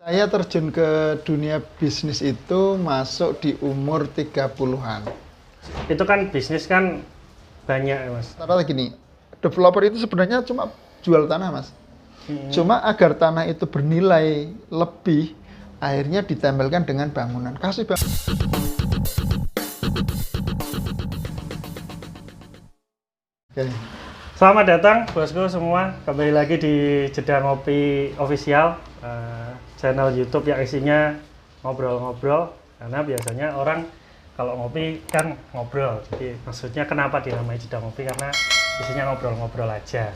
Saya terjun ke dunia bisnis itu masuk di umur 30-an. Itu kan bisnis kan banyak ya Mas. Rata-rata gini, developer itu sebenarnya cuma jual tanah Mas. Cuma agar tanah itu bernilai lebih, akhirnya ditempelkan dengan bangunan. Kasih bang. Oke. Selamat datang bosku semua, kembali lagi di Jeda Ngopi Official, channel YouTube yang isinya ngobrol-ngobrol. Karena biasanya orang kalau ngopi kan ngobrol, jadi maksudnya kenapa dinamai Jeda Ngopi, karena isinya ngobrol-ngobrol aja.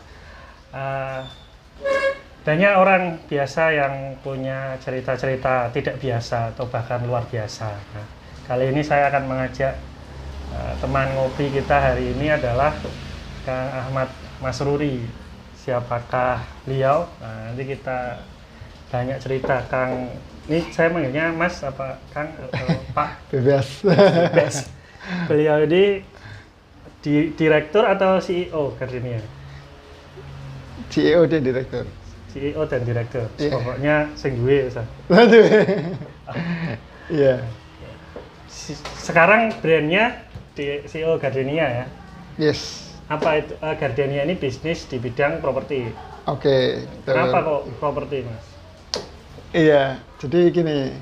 Banyak orang biasa yang punya cerita-cerita tidak biasa atau bahkan luar biasa. Nah, kali ini saya akan mengajak teman ngopi kita hari ini adalah Kang Ahmad Masruri. Siapakah beliau? Nah, nanti kita banyak cerita. Kang, ini saya manggilnya Mas apa Kang atau Pak? Bebas. Bebas. Beliau ini direktur atau CEO Gardenia? CEO dan direktur. CEO dan direktur. Yeah. Pokoknya sing duwe Ustaz. Iya. Sekarang brandnya di CEO Gardenia ya. Yes. Apa itu Gardenia ini bisnis di bidang properti. Oke. Kenapa kok properti, Mas? Iya, jadi gini,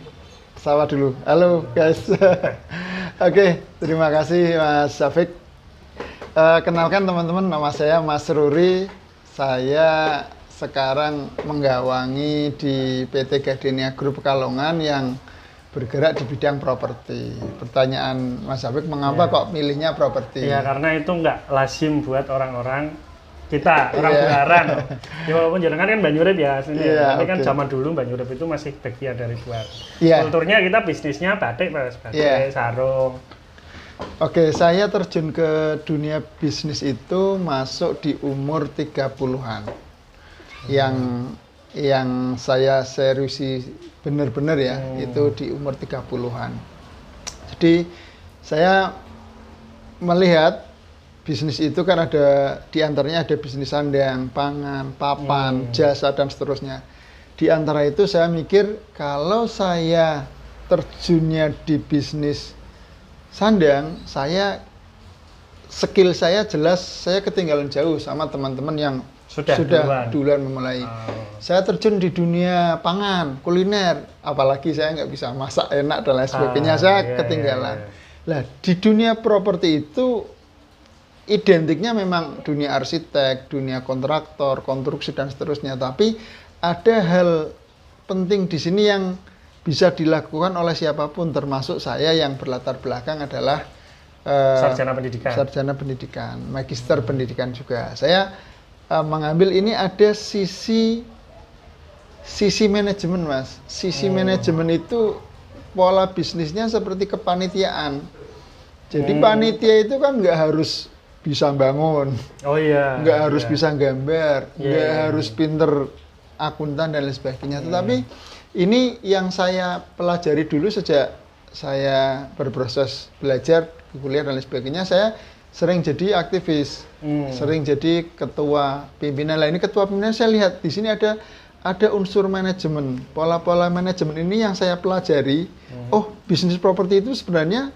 sapa dulu. Halo guys. Oke, terima kasih Mas Syafiq. Kenalkan teman-teman, nama saya Mas Ruri. Saya sekarang menggawangi di PT Gardenia Group Pekalongan yang bergerak di bidang properti. Pertanyaan Mas Syafiq, mengapa kok milihnya properti? Ya karena itu nggak lazim buat orang-orang kita, orang Buaran. Ya walaupun jenengan kan Banyurep ya aslinya, tapi kan zaman dulu Banyurep itu masih bagian dari Buaran. Kulturnya kita bisnisnya batik Mas, batik, sarung. Oke, saya terjun ke dunia bisnis itu masuk di umur 30-an. Yang saya seriusi benar-benar ya, itu di umur 30-an. Jadi saya melihat bisnis itu kan ada, diantaranya ada bisnis sandang, pangan, papan, jasa, dan seterusnya. Di antara itu saya mikir, kalau saya terjunnya di bisnis sandang, skill saya jelas, saya ketinggalan jauh sama teman-teman yang sudah duluan memulai. Saya terjun di dunia pangan, kuliner, apalagi saya nggak bisa masak enak dan lain sebagainya, saya ketinggalan. Nah, di dunia properti itu identiknya memang dunia arsitek, dunia kontraktor, konstruksi dan seterusnya. Tapi ada hal penting di sini yang bisa dilakukan oleh siapapun, termasuk saya yang berlatar belakang adalah sarjana pendidikan, magister pendidikan juga. Saya mengambil ini ada sisi manajemen Mas. Sisi manajemen itu pola bisnisnya seperti kepanitiaan. Jadi panitia itu kan nggak harus bisa bangun, nggak harus bisa gambar, nggak harus pinter akuntan dan lain sebagainya. Tetapi ini yang saya pelajari dulu sejak saya berproses belajar kuliah dan lain sebagainya. Saya sering jadi aktivis, sering jadi ketua pimpinan. Lah ini ketua pimpinan, saya lihat di sini ada unsur manajemen, pola-pola manajemen ini yang saya pelajari. Oh, bisnis properti itu sebenarnya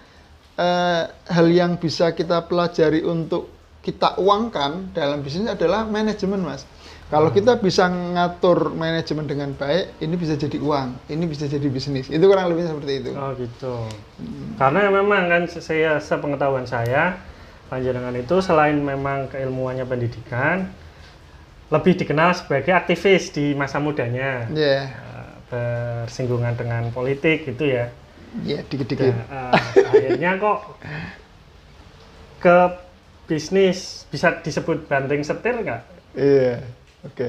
hal yang bisa kita pelajari untuk kita uangkan dalam bisnis adalah manajemen, Mas. Kalau kita bisa ngatur manajemen dengan baik, ini bisa jadi uang, ini bisa jadi bisnis. Itu kurang lebih seperti itu. Oh gitu. Karena memang kan sepengetahuan saya, panjenengan itu selain memang keilmuannya pendidikan, lebih dikenal sebagai aktivis di masa mudanya. Bersinggungan dengan politik gitu ya. Iya, dikit-dikit. Akhirnya kok ke bisnis, bisa disebut banting setir nggak? Iya, oke.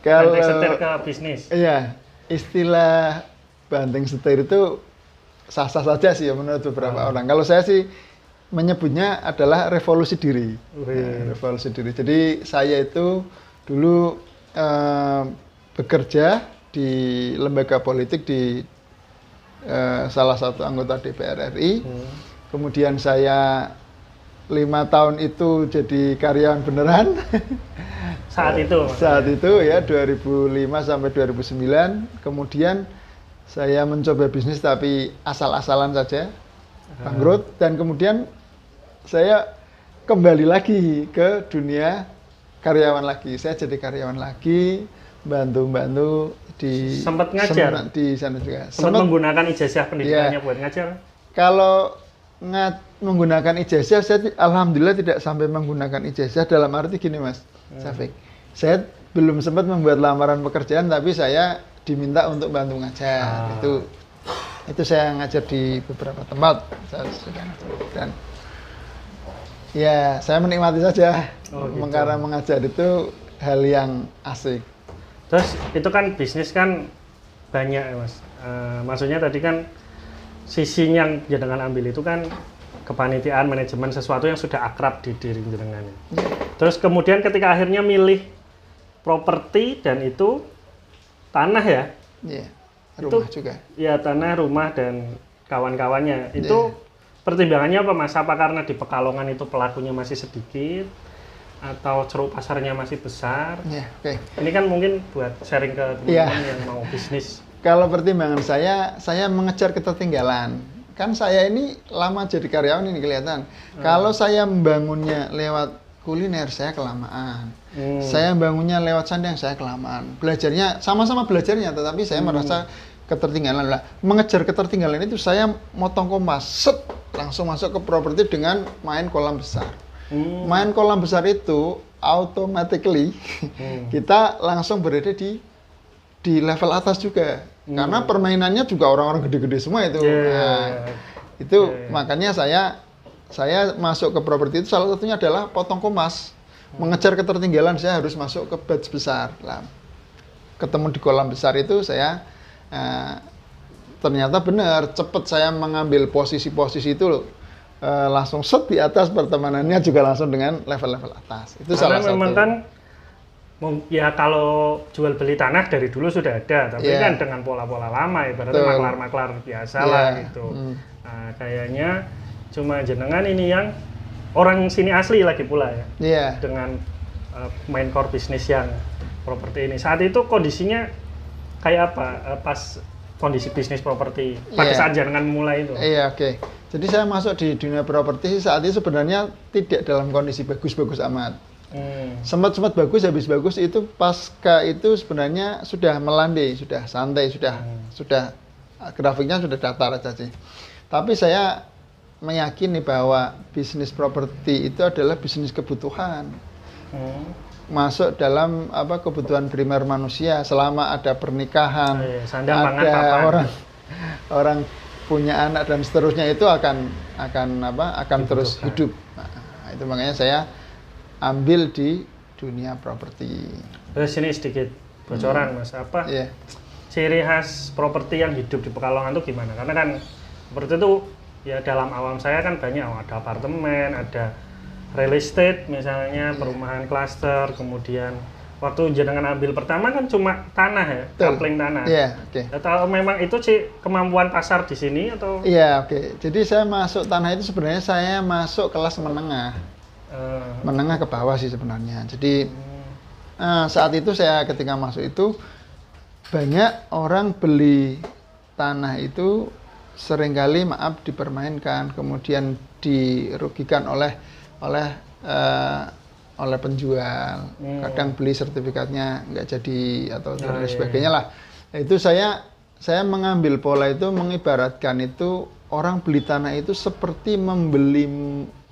Banting setir ke bisnis. Iya, istilah banting setir itu sah-sah saja sih ya menurut beberapa orang. Kalau saya sih menyebutnya adalah revolusi diri. Revolusi diri. Jadi saya itu dulu bekerja di lembaga politik di salah satu anggota DPR RI. Kemudian saya 5 tahun itu jadi karyawan beneran. Saat itu ya 2005 sampai 2009. Kemudian Saya mencoba bisnis tapi asal-asalan saja, bangkrut, dan kemudian saya kembali lagi ke dunia karyawan lagi. Saya jadi karyawan lagi, bantu-bantu di sempat ngajar di sana juga. Sempat menggunakan ijazah pendidikannya buat ngajar. Kalau menggunakan ijazah, saya alhamdulillah tidak sampai menggunakan ijazah, dalam arti gini Mas Syafiq. Saya belum sempat membuat lamaran pekerjaan, tapi saya diminta untuk bantu ngajar. Itu saya ngajar di beberapa tempat. Dan ya saya menikmati saja. Karena mengajar itu hal yang asik. Terus itu kan bisnis kan banyak ya Mas. Maksudnya tadi kan sisi yang jenengan ambil itu kan kepanitiaan, manajemen, sesuatu yang sudah akrab di diri jenengan. Terus kemudian ketika akhirnya milih properti dan itu tanah ya? Iya, rumah itu, juga. Iya, tanah, rumah dan kawan-kawannya. Itu pertimbangannya apa Mas? Apa karena di Pekalongan itu pelakunya masih sedikit? Atau ceruk pasarnya masih besar? Ini kan mungkin buat sharing ke teman-teman yang mau bisnis. Kalau pertimbangan saya mengejar ketertinggalan. Kan saya ini lama jadi karyawan ini kelihatan. Kalau saya membangunnya lewat kuliner, saya kelamaan. Saya bangunnya lewat sandang, saya kelamaan. Belajarnya, sama-sama belajarnya, tetapi saya merasa ketertinggalan. Mengejar ketertinggalan itu saya motong kompas, langsung masuk ke properti dengan main kolam besar. Main kolam besar itu automatically kita langsung berada di level atas juga, karena permainannya juga orang-orang gede-gede semua itu. Makanya saya masuk ke properti itu salah satunya adalah potong komas. Mengejar ketertinggalan, saya harus masuk ke batch besar. Ketemu di kolam besar itu saya ternyata benar, cepat saya mengambil posisi-posisi itu loh. Langsung di atas, pertemanannya juga langsung dengan level-level atas. Itu karena salah satu. Memang kan ya kalau jual beli tanah dari dulu sudah ada, tapi kan dengan pola-pola lama ya, berarti maklar-maklar biasa lah gitu. Nah, kayaknya cuma jenengan ini yang orang sini asli lagi pula ya, dengan main core bisnis yang properti ini. Saat itu kondisinya kayak apa pas kondisi bisnis properti pada saat jenengan mulai itu? Jadi saya masuk di dunia properti saat itu sebenarnya tidak dalam kondisi bagus-bagus amat. Sempat bagus, habis bagus itu pasca itu sebenarnya sudah melandai, sudah santai, sudah grafiknya sudah datar aja sih. Tapi saya meyakini bahwa bisnis properti itu adalah bisnis kebutuhan. Masuk dalam kebutuhan primer manusia selama ada pernikahan, ada orang punya anak dan seterusnya, itu akan terus hidup. Nah, itu makanya saya ambil di dunia properti. Terus ini sedikit bocoran Mas, ciri khas properti yang hidup di Pekalongan itu gimana? Karena kan seperti itu ya, dalam awam saya kan banyak, ada apartemen, ada real estate misalnya, perumahan klaster, kemudian waktu jenengan ambil pertama kan cuma tanah ya, kapling tanah. Atau memang itu sih kemampuan pasar di sini atau? Jadi saya masuk tanah itu sebenarnya saya masuk kelas menengah. Menengah ke bawah sih sebenarnya. Jadi saat itu saya ketika masuk itu banyak orang beli tanah itu seringkali dipermainkan, kemudian dirugikan oleh penjual. Kadang beli sertifikatnya nggak jadi atau dan sebagainya lah. Itu saya mengambil pola itu, mengibaratkan itu orang beli tanah itu seperti membeli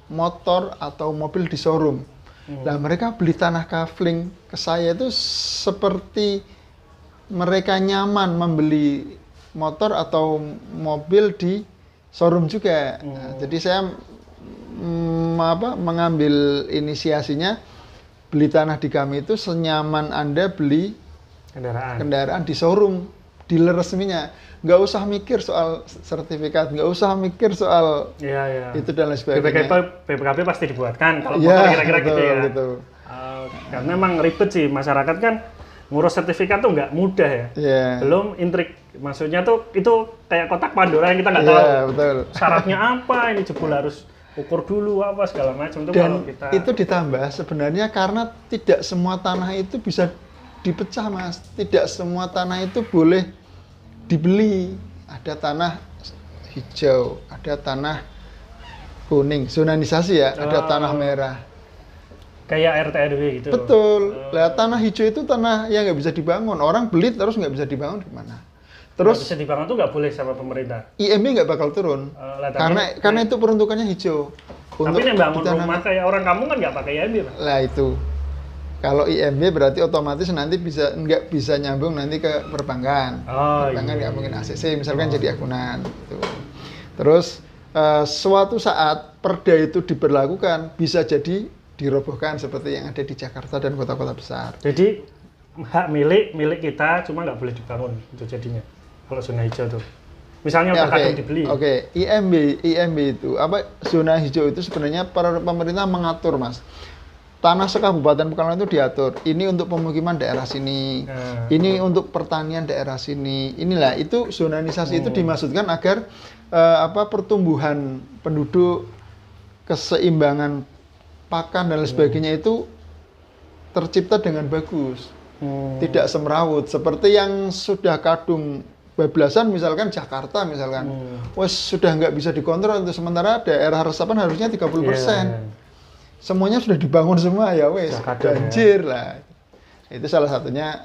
motor atau mobil di showroom. Nah, mereka beli tanah kafling ke saya itu seperti mereka nyaman membeli motor atau mobil di showroom juga. Nah, jadi saya mengambil inisiasinya, beli tanah di kami itu senyaman Anda beli kendaraan di showroom, dealer resminya. Nggak usah mikir soal sertifikat, nggak usah mikir soal itu dan lain sebagainya. BPKB pasti dibuatkan kalau motor kira-kira gitu ya. Karena memang ribet sih, masyarakat kan ngurus sertifikat tuh nggak mudah ya. Belum intrik, maksudnya tuh itu kayak kotak Pandora yang kita nggak tahu. Syaratnya apa, ini jebul harus ukur dulu apa segala macam. Dan itu ditambah sebenarnya karena tidak semua tanah itu bisa dipecah Mas. Tidak semua tanah itu boleh dibeli. Ada tanah hijau, ada tanah kuning, zonanisasi ya, ada tanah merah. Kayak RT RW gitu. Betul. Lah tanah hijau itu tanah yang nggak bisa dibangun. Orang beli terus nggak bisa dibangun gimana? Terus nggak bisa dibangun tuh nggak boleh sama pemerintah. IMB nggak bakal turun. Karena itu peruntukannya hijau. Tapi yang bangun rumah kayak orang kampung kan nggak pakai IMB, Pak. Lah itu. Kalau IMB berarti otomatis nanti nggak bisa nyambung nanti ke perbankan. Perbankan nggak mungkin ACC misalkan jadi akunan. Gitu. Terus suatu saat perda itu diberlakukan bisa jadi dirobohkan seperti yang ada di Jakarta dan kota-kota besar. Jadi hak milik kita cuma nggak boleh dibangun itu jadinya kalau zona hijau tuh. Misalnya udah kadang dibeli. IMB itu apa zona hijau itu sebenarnya pemerintah mengatur, Mas. Tanah sekabupaten Pekalongan itu diatur. Ini untuk pemukiman daerah sini. Ini untuk pertanian daerah sini. Inilah itu zonanisasi itu dimaksudkan agar pertumbuhan penduduk, keseimbangan pakan dan lain sebagainya itu tercipta dengan bagus. Tidak semrawut seperti yang sudah kadung bablasan misalkan Jakarta misalkan. Sudah nggak bisa dikontrol untuk sementara daerah resapan harusnya 30%. Semuanya sudah dibangun semua ya wes banjir lah. Itu salah satunya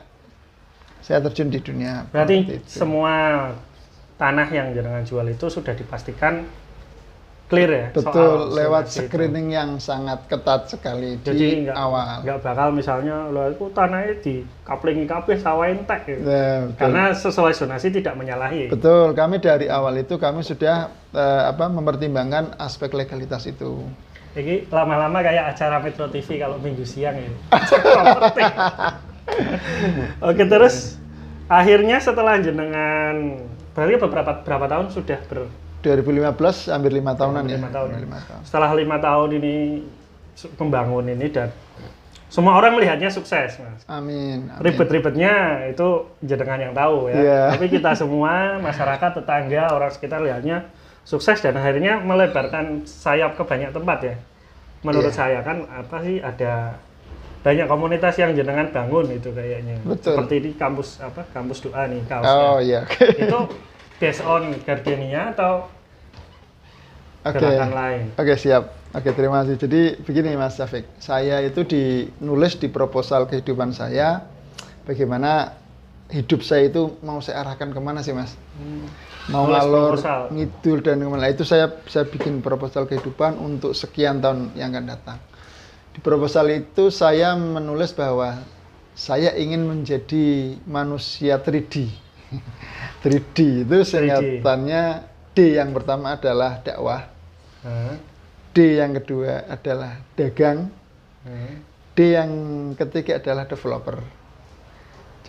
saya terjun di dunia. Berarti semua tanah yang jenengan jual itu sudah dipastikan clear ya? Betul, lewat screening itu yang sangat ketat sekali. Jadi di awal. Nggak bakal misalnya, itu tanahnya di kaplingi kabeh sawah entek gitu. Karena sesuai zonasi tidak menyalahi. Betul, kami dari awal itu kami sudah mempertimbangkan aspek legalitas itu. Ini lama-lama kayak acara Metro TV kalau minggu siang ini. Oke, terus akhirnya setelah jenengan berarti berapa tahun sudah 2015 hampir 5 tahunan ya. 5 tahun. Setelah 5 tahun ini membangun ini dan semua orang melihatnya sukses, Mas. Amin. Ribet-ribetnya itu jenengan yang tahu ya. Yeah. Tapi kita semua masyarakat, tetangga, orang sekitar lihatnya sukses dan akhirnya melebarkan sayap ke banyak tempat ya. Menurut saya kan ada banyak komunitas yang jenengan bangun itu kayaknya. Betul. Seperti di kampus doa nih kaos. Iya. Itu based on Gardenia atau gerakan lain? Oke, siap. Oke, terima kasih. Jadi begini Mas Syafiq, saya itu nulis di proposal kehidupan saya bagaimana hidup saya itu mau saya arahkan kemana sih Mas? Mau ngalor ngidul dan kemana? Itu saya bikin proposal kehidupan untuk sekian tahun yang akan datang. Di proposal itu saya menulis bahwa saya ingin menjadi manusia 3D. 3D itu singkatannya D yang pertama adalah dakwah, D yang kedua adalah dagang, D yang ketiga adalah developer.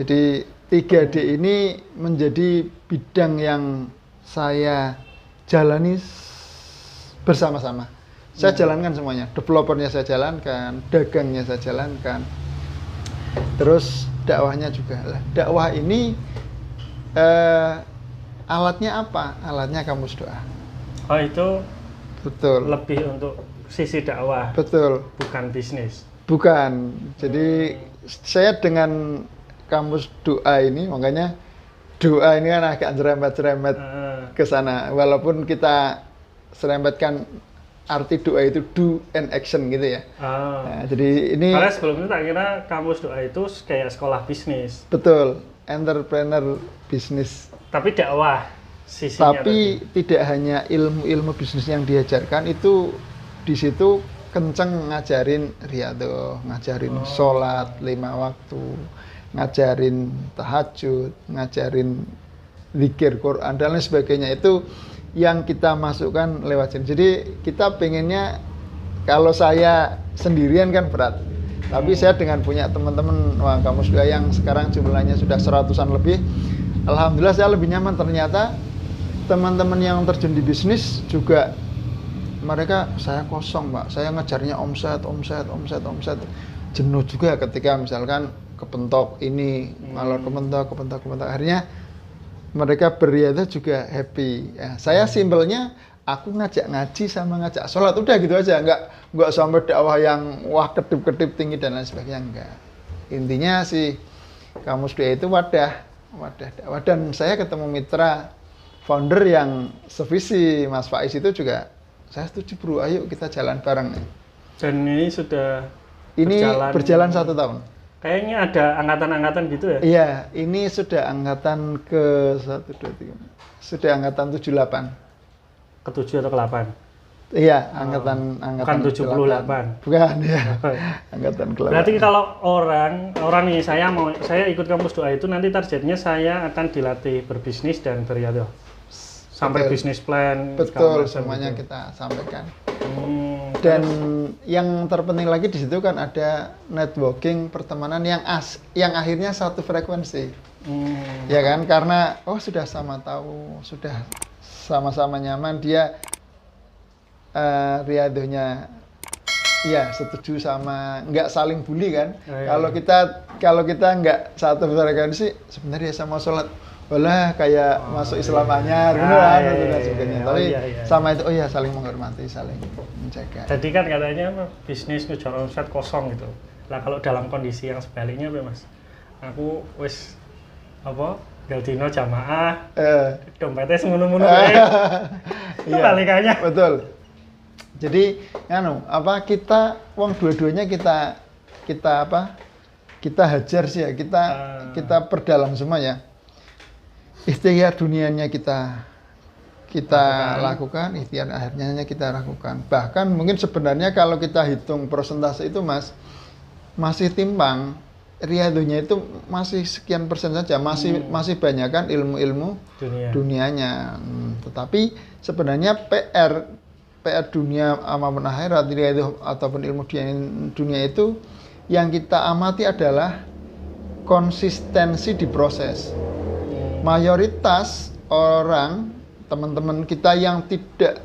Jadi 3D ini menjadi bidang yang saya jalani bersama-sama. Saya jalankan semuanya, developernya saya jalankan, dagangnya saya jalankan, terus dakwahnya juga. Dakwah ini alatnya apa? Alatnya kamus doa. Oh itu betul. Lebih untuk sisi dakwah. Betul. Bukan bisnis. Bukan. Jadi saya dengan kamus doa ini, makanya doa ini kan agak serempet-serempet ke sana. Walaupun kita serempetkan arti doa itu do and action gitu ya. Nah, jadi ini. Karena sebelumnya tak kira kamus doa itu kayak sekolah bisnis. Betul. Entrepreneur bisnis. Tapi dakwah sisinya. Tapi tidak hanya ilmu-ilmu bisnis yang diajarkan, itu di situ kenceng ngajarin riyadhah, ngajarin sholat 5 waktu, ngajarin tahajud, ngajarin zikir Quran dan lain sebagainya. Itu yang kita masukkan lewat sini. Jadi kita pengennya, kalau saya sendirian kan berat. Tapi saya dengan punya teman-teman kamus doa yang sekarang jumlahnya sudah 100-an lebih, alhamdulillah saya lebih nyaman. Ternyata teman-teman yang terjun di bisnis juga mereka, saya kosong Pak, saya ngejarnya omset, jenuh juga ketika misalkan kepentok ini, ngalor kepentok, akhirnya mereka beriadah juga happy. Ya, saya simpelnya, aku ngajak ngaji sama ngajak sholat, udah gitu aja, nggak sampai dakwah yang wah kedip-kedip tinggi dan lain sebagainya, enggak. Intinya sih kamus doa itu wadah wadah dakwah. Dan saya ketemu mitra founder yang sevisi Mas Faiz itu juga, saya setuju bro, ayo kita jalan bareng. Dan ini sudah berjalan 1 tahun. Kayaknya ada angkatan-angkatan gitu ya? Iya, ini sudah angkatan ke 1, 2, 3, sudah angkatan 78. Ke 7 atau ke 8? Iya, angkatan bukan 78. Bukan, ya. Angkatan ke 8. Berarti kalau orang nih, saya ikut kampus doa itu, nanti targetnya saya akan dilatih berbisnis dan beriadah. Sampai bisnis plan. Betul, semuanya gitu. Kita sampaikan. Dan yang terpenting lagi di situ kan ada networking, pertemanan yang akhirnya satu frekuensi. Ya kan? Karena sudah sama tahu, sudah sama-sama nyaman, dia riadohnya ya setuju sama, nggak saling bully kan. Kalau kita nggak satu frekuensi, sebenarnya saya mau sholat kayak masuk Islam anyar dan sebagainya. Tapi sama itu saling menghormati, saling menjaga. Tadi kan katanya bisnis ngejar omset kosong gitu. Lah kalau dalam kondisi yang sebaliknya Mas, aku wis Galdino jamaah, dompetnya semunu-munu itu balikannya. Betul. Jadi kita dua-duanya kita hajar sih ya, kita perdalam semua ya. Ikhtiar dunianya kita lakukan, ikhtiar akhirnya kita lakukan. Bahkan mungkin sebenarnya kalau kita hitung persentase itu Mas, masih timpang. Riadonya itu masih sekian persen saja, masih banyak kan ilmu dunianya. Tetapi sebenarnya PR dunia maupun akhirat, riadoh ataupun ilmu dunia itu yang kita amati adalah konsistensi di proses. Mayoritas orang, teman-teman kita yang tidak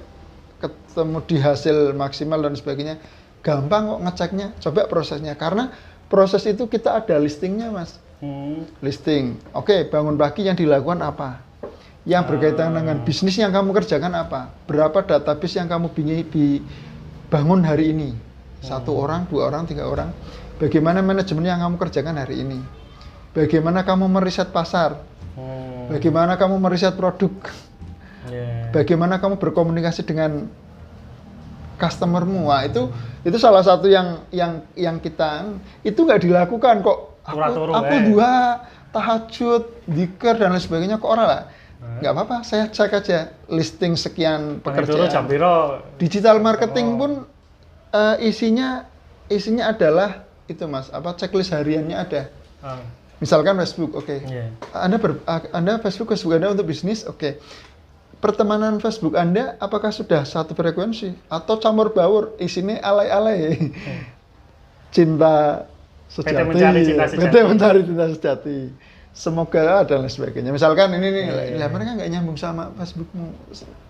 ketemu di hasil maksimal dan sebagainya, gampang kok ngeceknya, coba prosesnya. Karena proses itu kita ada listingnya Mas. Listing, bangun pagi yang dilakukan apa? Yang berkaitan dengan bisnis yang kamu kerjakan apa? Berapa database yang kamu bangun hari ini? 1 orang, 2 orang, 3 orang. Bagaimana manajemen yang kamu kerjakan hari ini? Bagaimana kamu meriset pasar? Bagaimana kamu meriset produk? Bagaimana kamu berkomunikasi dengan customermu? Wah, itu salah satu yang kita itu nggak dilakukan kok. Aku dua tahajud, dzikir dan lain sebagainya kok orang lah. Nggak apa-apa, saya cek aja listing sekian pekerjaan. Digital marketing pun isinya adalah itu Mas, checklist hariannya ada. Misalkan Facebook, Anda Facebook Anda untuk bisnis, pertemanan Facebook Anda apakah sudah satu frekuensi atau campur baur, isinya alay-alay. Cinta sejati, PT mencari cinta sejati. Semoga dan lain sebagainya. Misalkan ini mereka nggak nyambung sama Facebookmu,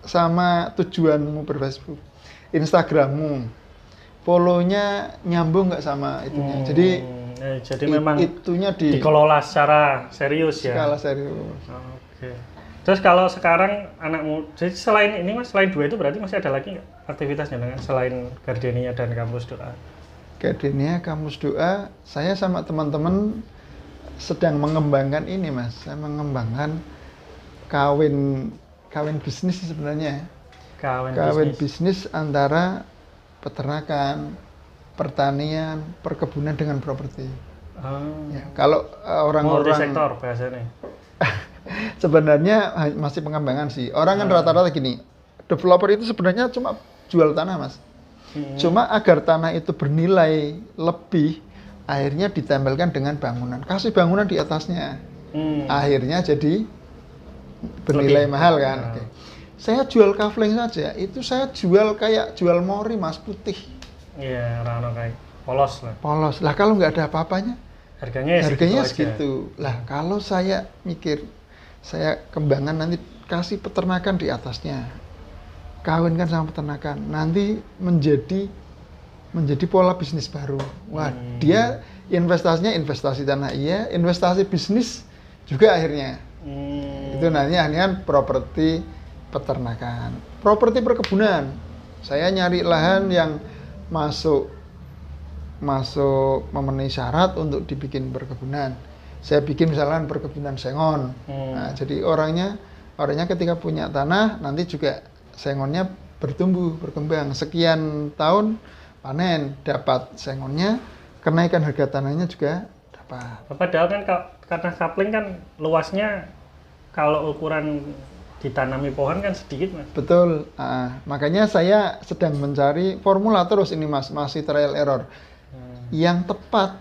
sama tujuanmu berFacebook, Instagrammu, follow-nya nyambung nggak sama itunya. Jadi memang itunya dikelola secara serius ya. Skala serius. Terus kalau sekarang anakmu, jadi selain ini Mas, selain 2 itu berarti masih ada lagi nggak aktivitasnya dengan selain Gardenia dan Kampus Doa? Gardenia, Kampus Doa, saya sama teman-teman sedang mengembangkan ini Mas. Saya mengembangkan kawin bisnis sebenarnya. Kawin bisnis antara peternakan, pertanian, perkebunan dengan properti. Ya, kalau orang-orang multi-sektor bahasanya. Sebenarnya masih pengembangan sih. Orang kan rata-rata gini, developer itu sebenarnya cuma jual tanah Mas. Cuma agar tanah itu bernilai lebih, akhirnya ditempelkan dengan bangunan. Kasih bangunan di atasnya. Akhirnya jadi bernilai mahal kan. Saya jual kafling saja, itu saya jual kayak jual mori Mas, putih. Iya, rano kayak polos lah. Polos. Lah kalau nggak ada apa-apanya, harganya segitu. Lah kalau saya mikir, saya kembangkan nanti kasih peternakan di atasnya, kawinkan sama peternakan, nanti menjadi pola bisnis baru. Wah, dia investasinya investasi tanah investasi bisnis juga akhirnya. Itu namanya kan properti peternakan, properti perkebunan. Saya nyari lahan yang masuk memenuhi syarat untuk dibikin perkebunan. saya bikin misalkan perkebunan sengon. Nah, jadi orangnya ketika punya tanah nanti juga sengonnya bertumbuh, berkembang. Sekian tahun panen, dapat sengonnya, kenaikan harga tanahnya juga dapat. Padahal kan karena sapling kan luasnya kalau ukuran ditanami pohon kan sedikit, Mas. Betul. Makanya saya sedang mencari formula terus ini, Mas, masih trial error. Yang tepat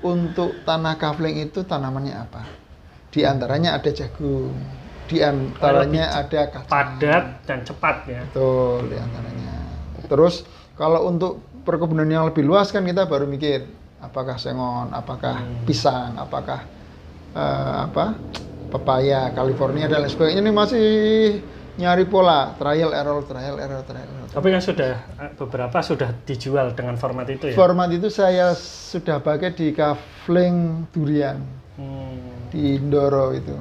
untuk tanah kafling itu tanamannya apa? Di antaranya ada jagung, di antaranya ada kacang. Padat dan cepat ya. Betul, di antaranya. Terus kalau untuk perkebunan yang lebih luas kan kita baru mikir apakah sengon, apakah pisang, apakah pepaya, California dan lain sebagainya. Ini masih nyari pola, trial error. Tapi kan beberapa sudah dijual dengan format itu ya? Format itu saya sudah pakai di kafling durian, di Indoro itu.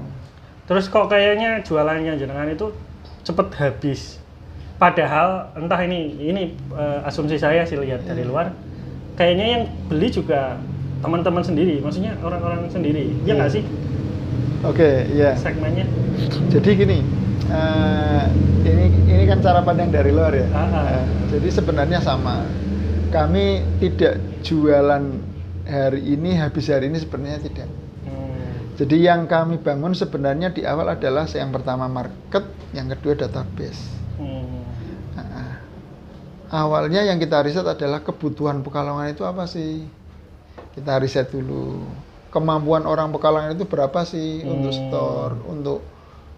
Terus kok kayaknya jualannya jenengan itu cepet habis. Padahal entah ini asumsi saya sih lihat dari luar, kayaknya yang beli juga teman-teman sendiri, maksudnya orang-orang sendiri, ya nggak sih? Oke, iya. Segmennya. Jadi gini, ini kan cara pandang dari luar ya. Jadi sebenarnya sama. Kami tidak jualan hari ini, habis hari ini sebenarnya tidak. Jadi yang kami bangun sebenarnya di awal adalah yang pertama market, yang kedua database. Awalnya yang kita riset adalah kebutuhan Pekalongan itu apa sih? Kita riset dulu. Kemampuan orang Pekalongan itu berapa sih untuk store, untuk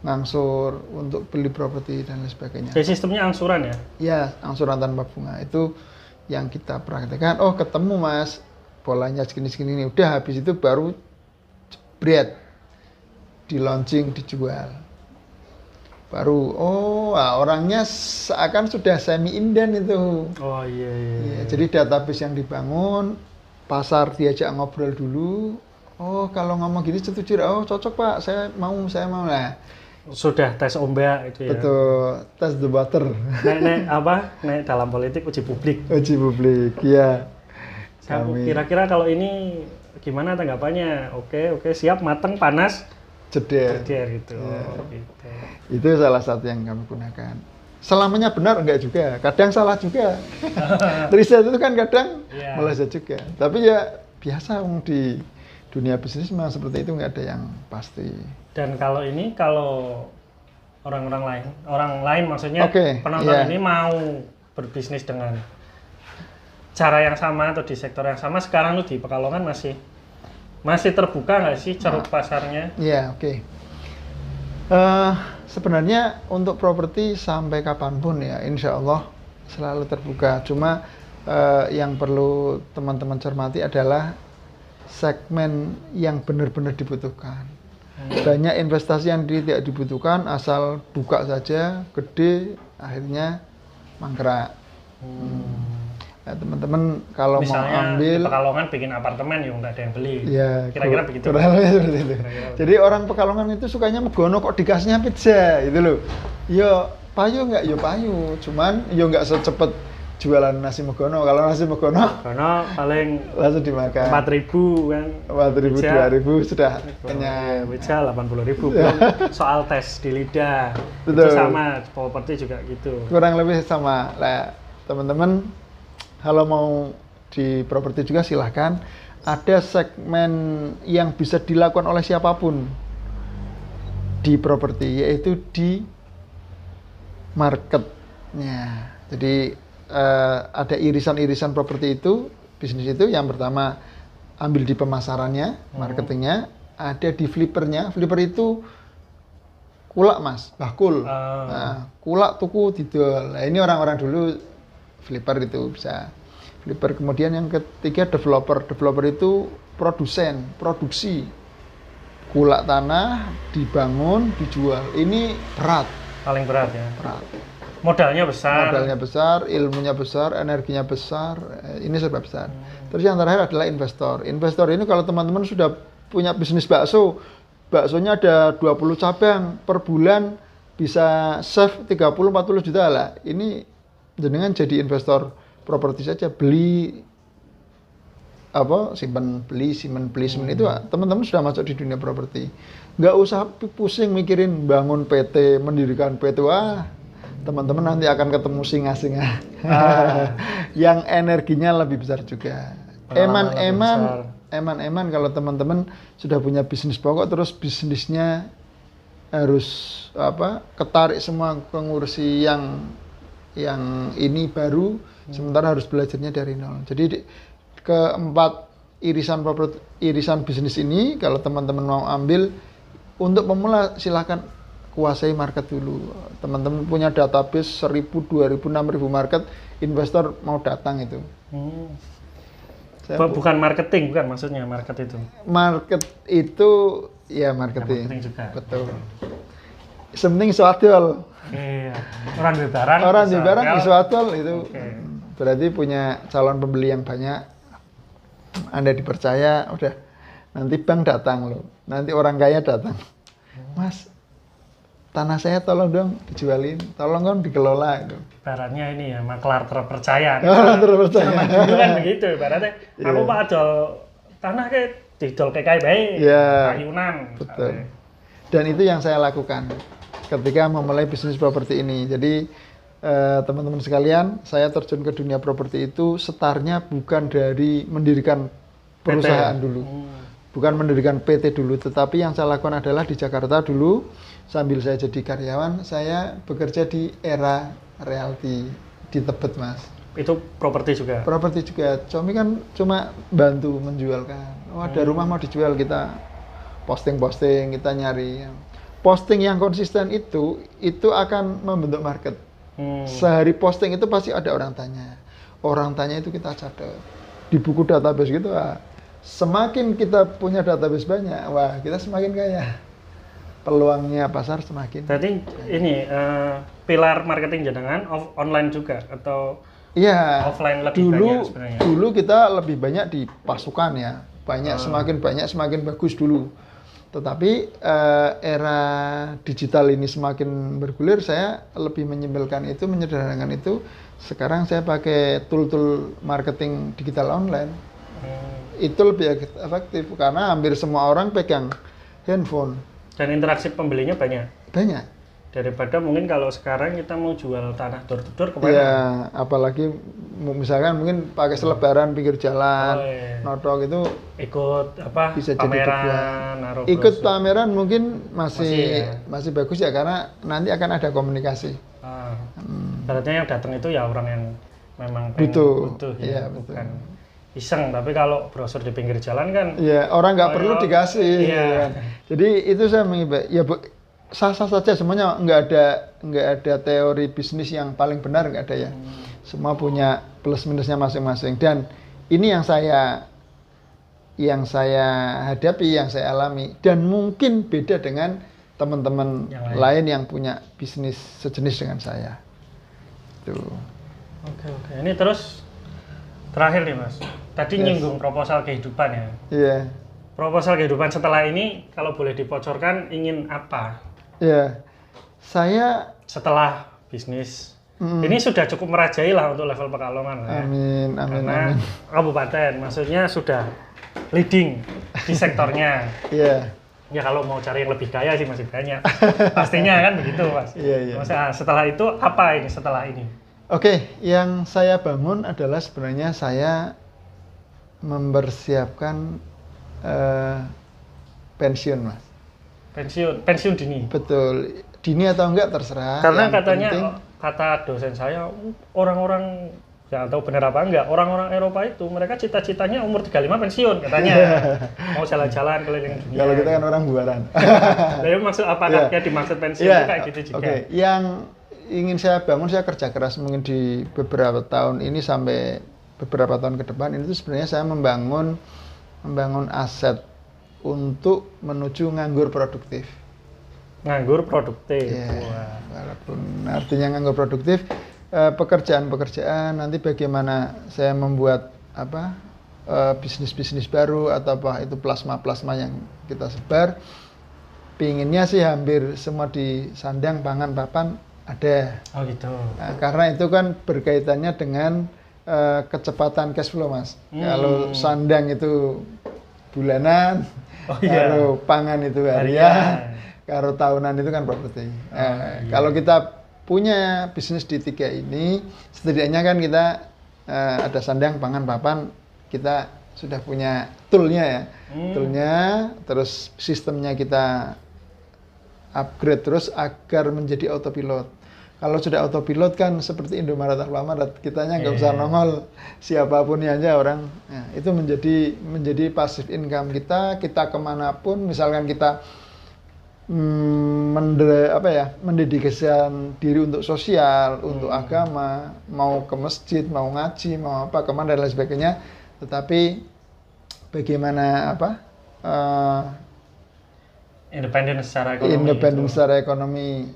ngangsur, untuk beli properti dan lain sebagainya. Jadi sistemnya angsuran ya? Ya, angsuran tanpa bunga. Itu yang kita praktekkan. Oh, ketemu Mas, polanya segini-segini ini. Udah habis itu baru jebret, di launching, dijual. Baru, orangnya seakan sudah semi inden itu. Oh iya. Jadi database yang dibangun, pasar diajak ngobrol dulu. Oh, kalau ngomong gini setuju, cocok Pak, saya mau lah. Sudah tes ombak itu ya. Betul, tes the water. Nek dalam politik uji publik. Uji publik, ya. Kira-kira kalau ini gimana tanggapannya? Oke, siap, mateng, panas, jeder gitu. Ya. Gitu. Itu salah satu yang kami gunakan. Selamanya benar enggak juga, kadang salah juga. Riset itu kan kadang meleset juga. Tapi ya biasa di dunia bisnis memang seperti itu, nggak ada yang pasti. Dan kalau orang lain maksudnya penonton ini mau berbisnis dengan cara yang sama atau di sektor yang sama, sekarang tuh di Pekalongan masih terbuka nggak sih ceruk pasarnya? Iya, oke. Sebenarnya untuk properti sampai kapanpun ya, insya Allah selalu terbuka. Cuma yang perlu teman-teman cermati adalah segmen yang benar-benar dibutuhkan. Banyak investasi yang tidak dibutuhkan, asal buka saja, gede, akhirnya mangkrak. Ya, teman-teman kalau misalnya mau ambil, di Pekalongan bikin apartemen ya nggak ada yang beli. Ya, kira-kira begitu. Seperti itu. Jadi orang Pekalongan itu sukanya megono kok dikasihnya pizza, gitu loh. Yo payu nggak? Yo payu, cuman yo nggak secepat jualan nasi megono. Kalau nasi megono paling langsung dimakan 4.000 kan, 4.000 2.000 sudah kenyang. Pizza 80.000 belum soal tes di lidah. Betul. Itu sama properti juga gitu, kurang lebih sama lah. Teman-teman kalau mau di properti juga silahkan. Ada segmen yang bisa dilakukan oleh siapapun di properti, yaitu di marketnya. Jadi ada irisan-irisan properti itu, bisnis itu. Yang pertama ambil di pemasarannya, marketingnya. Ada di flippernya. Flipper itu kulak Mas, bakul. Nah, kulak tuku didol. Nah, ini orang-orang dulu flipper itu bisa. Flipper. Kemudian yang ketiga developer. Developer itu produksi. Kulak tanah dibangun, dijual. Ini berat. Paling berat ya. Berat. Modalnya besar, ilmunya besar, energinya besar, ini serba besar. Terus yang terakhir adalah investor. Investor ini kalau teman-teman sudah punya bisnis baksonya ada 20 cabang, per bulan bisa save 30-40 juta lah. Ini jenengan jadi investor properti saja, beli simpan beli itu teman-teman sudah masuk di dunia properti. Nggak usah pusing mikirin bangun PT, mendirikan PT. Wah, teman-teman nanti akan ketemu singa-singa yang energinya lebih besar juga. Eman kalau teman-teman sudah punya bisnis pokok, terus bisnisnya harus ketarik semua ke ngurusi yang ini baru, sementara harus belajarnya dari nol. Jadi keempat irisan bisnis ini kalau teman-teman mau ambil, untuk pemula silakan kuasai market dulu. Teman-teman punya database 1.000, 2.000, 6.000 market, investor mau datang itu. Bukan marketing, bukan maksudnya market itu. Market itu ya marketing. Marketing juga. Betul. Sepenting iso adol. Iya. Orang di barang iso adol itu. Berarti punya calon pembeli yang banyak. Anda dipercaya, udah nanti bank datang loh, nanti orang kaya datang, Mas, tanah saya tolong dong dijualin, tolong kan dikelola itu. Ibaratnya ini ya, maklar terpercaya. Terpercaya. Dulu kan begitu, ibaratnya aku pak jual tanah kayak didol kayak baik, kayunan. Betul. Dan itu yang saya lakukan ketika memulai bisnis properti ini. Jadi teman-teman sekalian, saya terjun ke dunia properti itu startnya bukan dari mendirikan perusahaan dulu, bukan mendirikan PT dulu, tetapi yang saya lakukan adalah di Jakarta dulu, sambil saya jadi karyawan, saya bekerja di Era Realty di Tebet, Mas. Itu properti juga? Properti juga. Comi kan cuma bantu menjualkan. Oh, ada rumah mau dijual, kita posting, kita nyari. Posting yang konsisten itu akan membentuk market. Sehari posting itu pasti ada orang tanya. Orang tanya itu kita catat di buku database gitu. Semakin kita punya database banyak, wah kita semakin kaya. Peluangnya pasar semakin. Berarti ini pilar marketing jenengan online juga atau offline lebih banyak sebenarnya? Dulu kita lebih banyak di pasukan ya. Semakin banyak semakin bagus dulu. Tetapi era digital ini semakin bergulir, saya lebih menyederhanakan itu. Sekarang saya pakai tool-tool marketing digital online. Itu lebih efektif karena hampir semua orang pegang handphone. Dan interaksi pembelinya banyak? Banyak. Daripada mungkin kalau sekarang kita mau jual tanah door to door kemana? Iya, apalagi misalkan mungkin pakai selebaran pinggir jalan, nodok itu ikut bisa pameran, jadi ikut pameran mungkin masih bagus ya, karena nanti akan ada komunikasi. Berarti yang datang itu ya orang yang memang butuh ya, bukan iseng. Tapi kalau brosur di pinggir jalan kan orang nggak perlu dikasih. Kan. Jadi itu saya sah-sah saja semuanya, nggak ada teori bisnis yang paling benar, nggak ada ya. Semua punya plus minusnya masing-masing, dan ini yang saya hadapi, yang saya alami, dan mungkin beda dengan teman-teman lain yang punya bisnis sejenis dengan saya. Tuh. Oke. Ini terus terakhir nih Mas. Tadi nyinggung proposal kehidupan ya. Iya. Proposal kehidupan setelah ini kalau boleh dibocorkan ingin apa? Ya, saya setelah bisnis ini sudah cukup merajai lah untuk level Pekalongan. Amin. Karena kabupaten, maksudnya sudah leading di sektornya. Iya. Ya kalau mau cari yang lebih kaya sih masih banyak. Pastinya kan begitu, Mas. Iya. Maksudnya setelah itu apa ini setelah ini? Oke, yang saya bangun adalah sebenarnya saya mempersiapkan pensiun, Mas. Pensiun dini. Betul, dini atau enggak terserah. Karena katanya kata dosen saya, orang-orang jangan tahu benar apa enggak, orang-orang Eropa itu mereka cita-citanya umur 35 pensiun katanya. Mau jalan-jalan keliling dunia. Kalau kita kan orang buaran. Jadi maksud apakah ya dimaksud pensiun itu kayak gitu juga? Oke. Yang ingin saya bangun, saya kerja keras mungkin di beberapa tahun ini sampai beberapa tahun ke depan, itu sebenarnya saya membangun aset untuk menuju nganggur produktif. Nganggur produktif. Walaupun artinya nganggur produktif, pekerjaan nanti bagaimana saya membuat bisnis-bisnis baru atau itu plasma yang kita sebar. Pinginnya sih hampir semua di sandang, pangan, papan ada. Oh gitu. Nah, karena itu kan berkaitannya dengan kecepatan cash flow, Mas. Kalau sandang itu bulanan, kalau pangan itu harian, kalau tahunan itu kan properti. Kalau kita punya bisnis di 3 ini, setidaknya kan kita ada sandang, pangan, papan, kita sudah punya toolnya ya. Toolnya, terus sistemnya kita upgrade terus agar menjadi autopilot. Kalau sudah autopilot kan seperti Indomaret, Alfamaret, kitanya nggak usah nongol siapapun aja orang. Nah, itu menjadi passive income kita kemanapun, misalkan kita mendedikasikan diri untuk sosial, untuk agama, mau ke masjid, mau ngaji, mau apa kemana dan lain sebagainya. Tetapi bagaimana independen secara ekonomi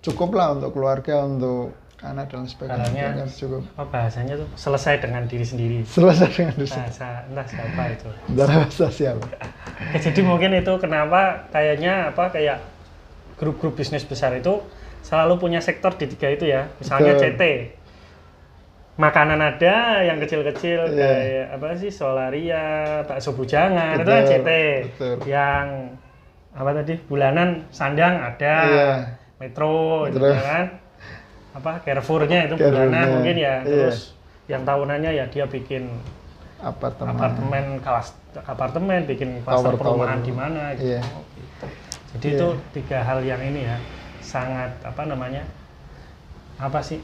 cukuplah untuk keluarga, untuk anak dan sebagainya. Cukup. Bahasanya tuh selesai dengan diri sendiri. Selesai dengan diri sendiri. Entah siapa itu. Bahasa siapa? Jadi mungkin itu kenapa kayaknya kayak grup-grup bisnis besar itu selalu punya sektor di 3 itu ya. Misalnya CT. Makanan ada yang kecil-kecil kayak Solaria, bakso bujangan, itu kan CT. Yang tadi bulanan sandang ada. Metro gitu kan. Carrefour-nya itu bulanan mungkin ya. Terus yang tahunannya ya dia bikin apartemen, bikin kluster perumahan di mana gitu. Jadi itu 3 hal yang ini ya sangat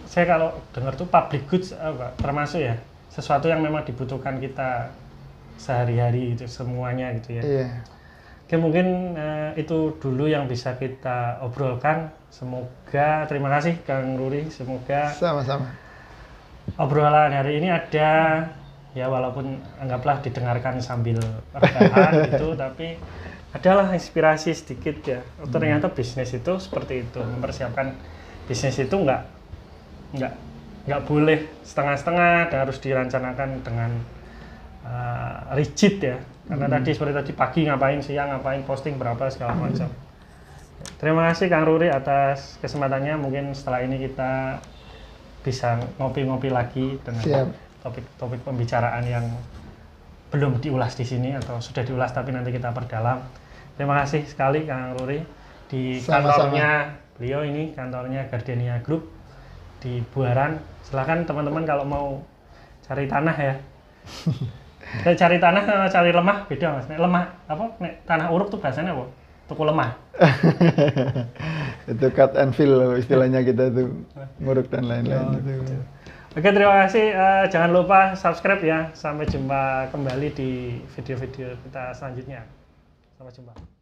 saya kalau dengar tuh public goods termasuk ya sesuatu yang memang dibutuhkan kita sehari-hari itu semuanya gitu ya. Oke, mungkin itu dulu yang bisa kita obrolkan. Semoga, terima kasih Kang Ruri, semoga sama-sama obrolan hari ini ada ya, walaupun anggaplah didengarkan sambil rebahan gitu, tapi adalah inspirasi sedikit ya. Ternyata bisnis itu seperti itu, mempersiapkan bisnis itu nggak boleh setengah-setengah dan harus dirancanakan dengan rigid ya. Karena tadi seperti tadi pagi ngapain, siang ngapain, posting berapa segala macam. Terima kasih Kang Ruri atas kesempatannya. Mungkin setelah ini kita bisa ngopi-ngopi lagi dengan topik-topik pembicaraan yang belum diulas di sini atau sudah diulas tapi nanti kita perdalam. Terima kasih sekali Kang Ruri di kantornya beliau ini, kantornya Gardenia Group di Buaran. Silahkan teman-teman kalau mau cari tanah ya. Cari tanah sama cari lemah beda Mas. Nek lemah tanah uruk tuh bahasanya apa? Tuku lemah. Itu cut and fill istilahnya kita tuh, nguruk dan lain-lain. Oke, terima kasih. Jangan lupa subscribe ya. Sampai jumpa kembali di video-video kita selanjutnya. Sampai jumpa.